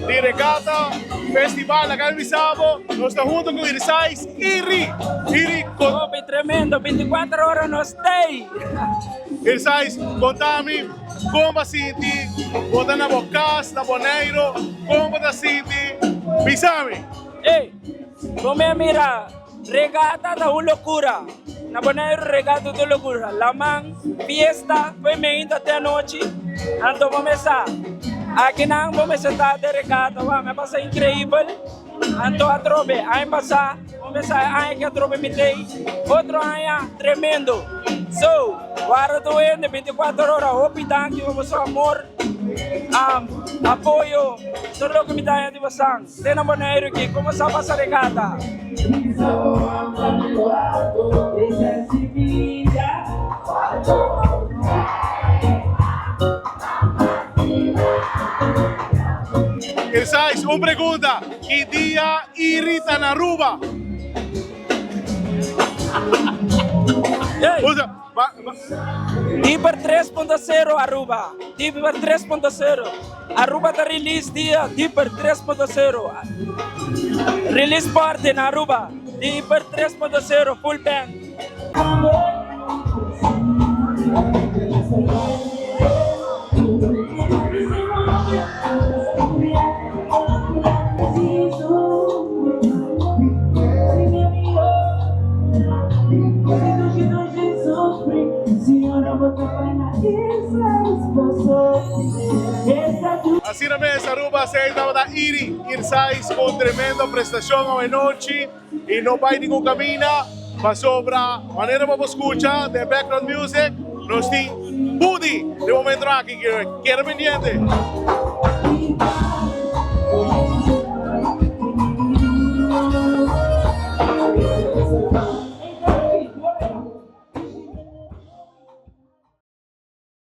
de Regata Festival acá en Bisabo. Nos está junto con Irisais Iri. Iri, Obi, tremendo, 24 horas no stay. Irisais, contame como se sente, botar na Bocas, na Boneiro, como se sente, Bisame. Ei, como mira, regata da una locura. Na Bonaire regata da locura. La man, fiesta, foi meio até a noite. Então vamos começar. Aqui não vamos estar de regata, vai passar incrível. Então a trobe, aí passar, vamos começar, aí que a trobe me tem. Outro aí, tremendo. So, agora tô indo 24 horas, hope thank you, você amor, apoio, tudo o que me dá de você. Tem na Bonaire aqui, como se passa regata. Irisais, uma pergunta, que dia irrita na Aruba? Usa, Deeper 3.0 Aruba. Deeper 3.0. Aruba está release dia Deeper 3.0. Release party na Aruba. Deeper 3.0 full band. Assim na mesa, Aruba, se estava da Irisais com tremenda prestação hoje noite e não vai nenhum caminho, mas sobra maneira para escutar de background music, nós temos Budi de momento aqui, que era pendiente.